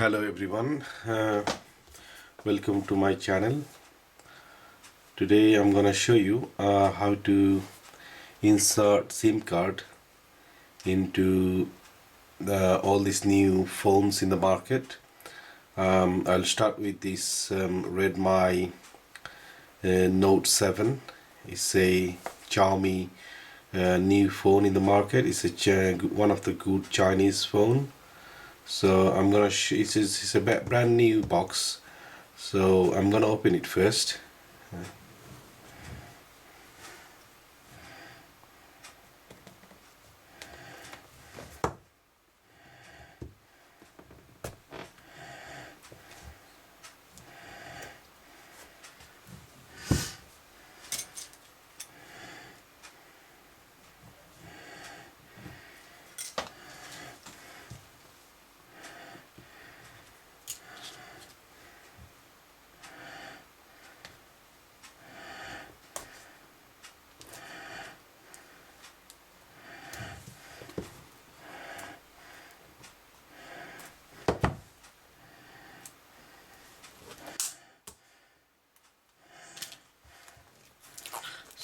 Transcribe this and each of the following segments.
Hello everyone, welcome to my channel. Today I'm gonna show you how to insert SIM card into all these new phones in the market. I'll start with this Redmi Note 7. It's a Xiaomi new phone in the market. It's one of the good Chinese phone. So I'm gonna it's a brand new box, so I'm gonna open it first.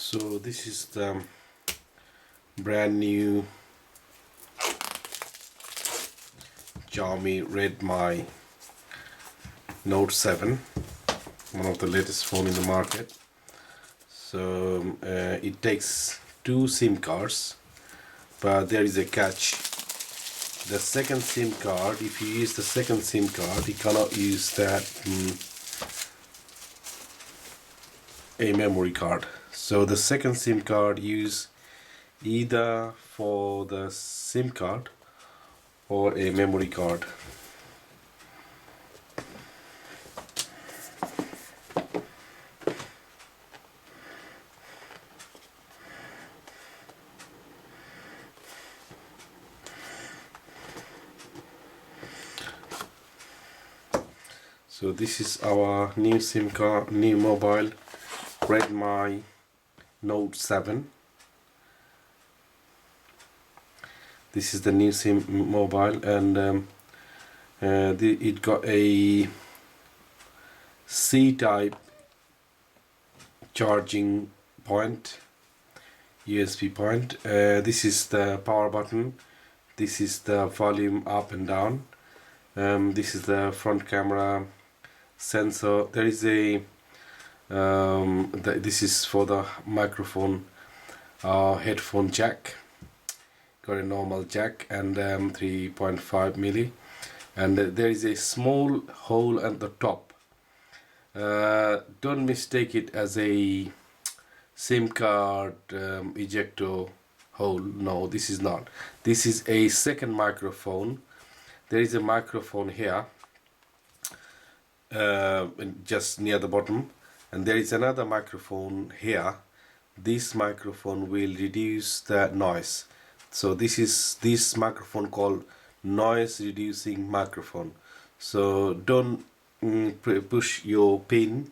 So this is the brand new Xiaomi Redmi Note 7, one of the latest phone in the market. So it takes two SIM cards, but there is a catch. The second SIM card, if you use the second SIM card, you cannot use that a memory card. So the second SIM card use either for the SIM card or a memory card. So this is our new SIM card, new mobile Redmi Note 7. This is the new SIM mobile, and it got a C-type charging point, USB point. This is the power button. This is the volume up and down. This is the front camera sensor. There is a this is for the microphone headphone jack. Got a normal jack and 3.5 milli, and there is a small hole at the top. Don't mistake it as a SIM card ejector hole. No, this is not. This is a second microphone. There is a microphone here, just near the bottom, and there is another microphone here. This microphone will reduce the noise. So this is this microphone called noise reducing microphone. So don't push your pin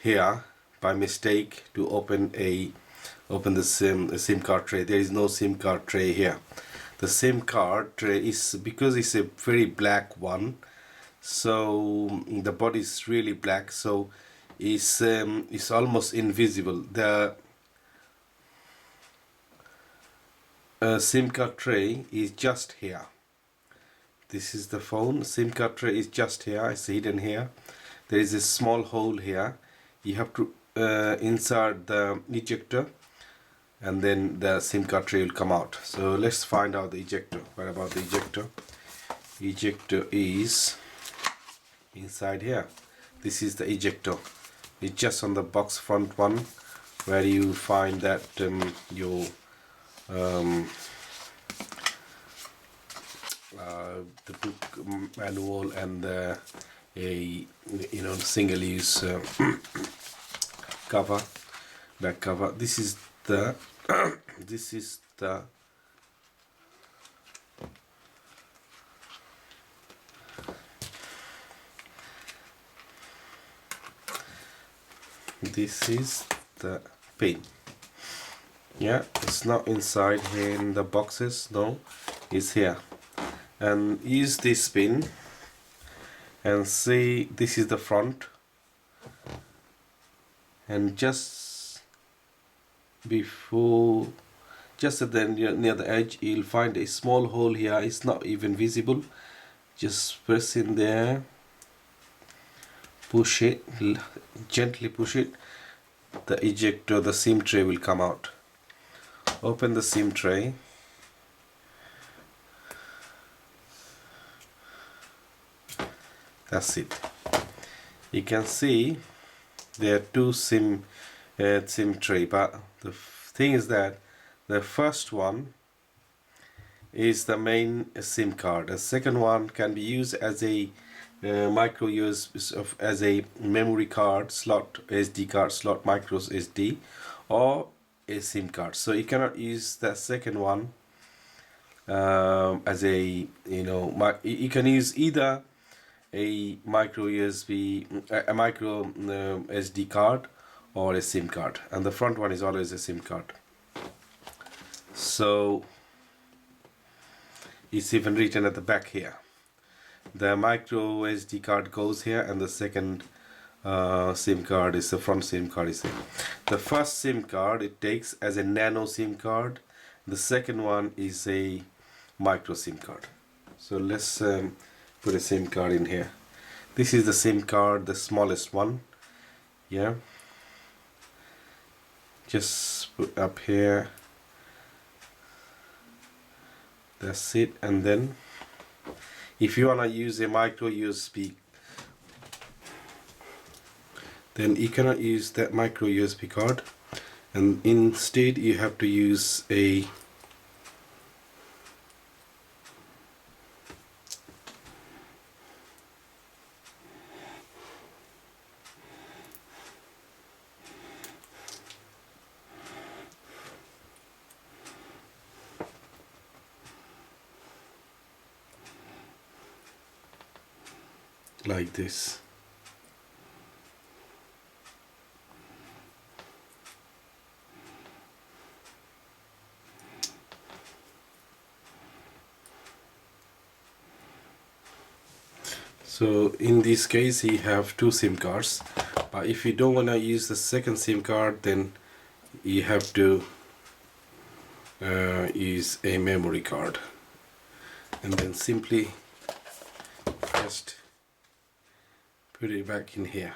here by mistake to open the SIM card tray. There is no SIM card tray here. The SIM card tray is, because it's a very black one, so the body is really black, so it's almost invisible. The SIM card tray is just here. This is the phone. SIM card tray is just here. It's hidden here. There is a small hole here. You have to insert the ejector, and then the SIM card tray will come out. So let's find out the ejector. What about the ejector? Ejector is inside here. This is the ejector. It's just on the box front one, where you find that your the book manual and a single-use cover, back cover. This is the this is the pin. Yeah, it's not inside here in the boxes. No, it's here. And use this pin and see, this is the front, and just before, just at the near the edge, you'll find a small hole here. It's not even visible. Just press in there, push it, gently push it. The ejector, the SIM tray will come out. Open the SIM tray. That's it. You can see there are two SIM tray, but the thing is that the first one is the main SIM card. The second one can be used as a micro USB, as a memory card slot, SD card slot, micro SD, or a SIM card. So you cannot use that second one as a, you can use either a micro USB, a micro SD card, or a SIM card, and the front one is always a SIM card. So it's even written at the back here. The micro SD card goes here, and the second SIM card is the front SIM card is here. The first SIM card it takes as a nano SIM card. The second one is a micro SIM card. So let's put a SIM card in here. This is the SIM card, the smallest one. Yeah. Just put up here. That's it. And then if you wanna use a micro USB, then you cannot use that micro USB card, and instead you have to use a like this. So in this case you have two SIM cards, but if you don't want to use the second SIM card, then you have to use a memory card, and then simply just put it back in here.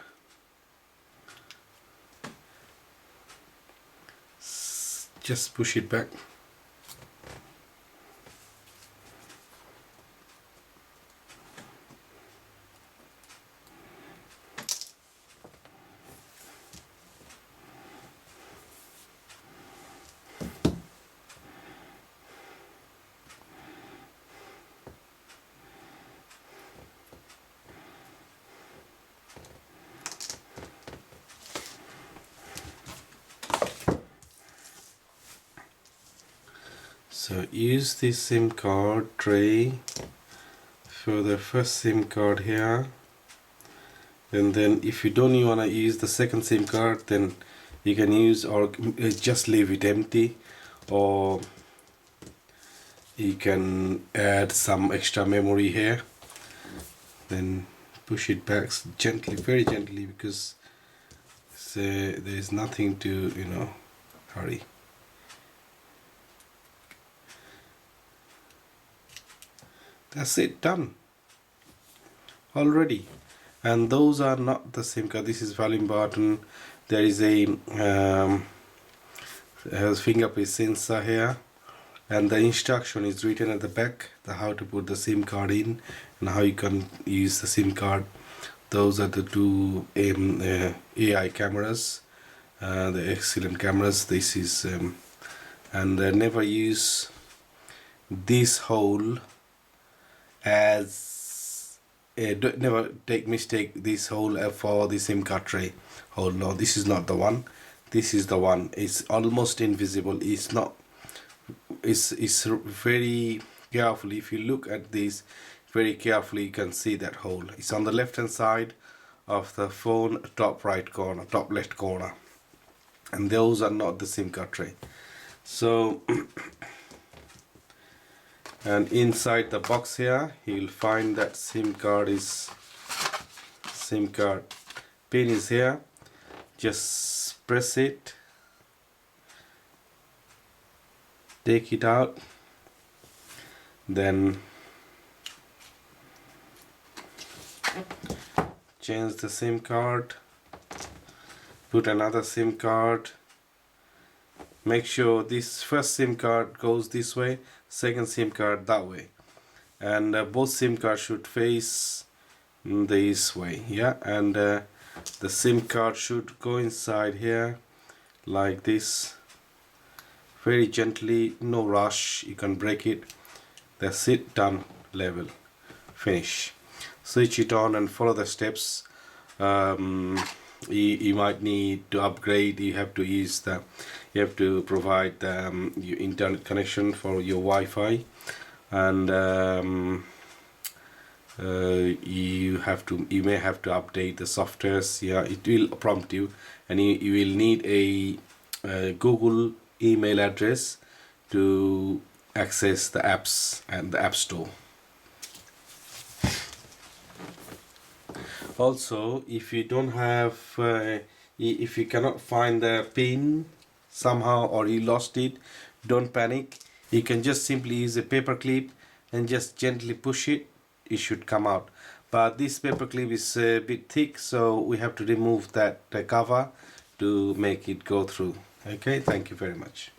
Just push it back. So use this SIM card tray for the first SIM card here, and then if you don't want to use the second SIM card, then you can use, or just leave it empty, or you can add some extra memory here. Then push it back gently, very gently, because there's nothing to hurry. That's it, done already. And those are not the SIM card. This is volume button. There is a has fingerprint sensor here, and the instruction is written at the back, the how to put the SIM card in and how you can use the SIM card. Those are the two AI cameras, the excellent cameras. This is and never use this hole as never mistake this hole for the SIM card tray hole. No, this is not the one. This is the one. It's almost invisible. It's not. It's very carefully. If you look at this very carefully, you can see that hole. It's on the left hand side of the phone, top right corner, top left corner, and those are not the SIM card tray. So and inside the box here you'll find that SIM card is SIM card pin is here. Just press it, take it out, then change the SIM card, put another SIM card. Make sure this first SIM card goes this way, second SIM card that way, and both SIM cards should face this way, yeah, and the SIM card should go inside here like this, very gently, no rush, you can break it. That's it, done, level, finish. Switch it on and follow the steps. You might need to upgrade. You have to provide your internet connection for your Wi-Fi, and you may have to update the softwares. Yeah, it will prompt you, and you will need a Google email address to access the apps and the App Store. Also, if you don't have if you cannot find the pin somehow, or you lost it, don't panic. You can just simply use a paper clip and just gently push it. It should come out, but this paper clip is a bit thick, so we have to remove that cover to make it go through. Okay, thank you very much.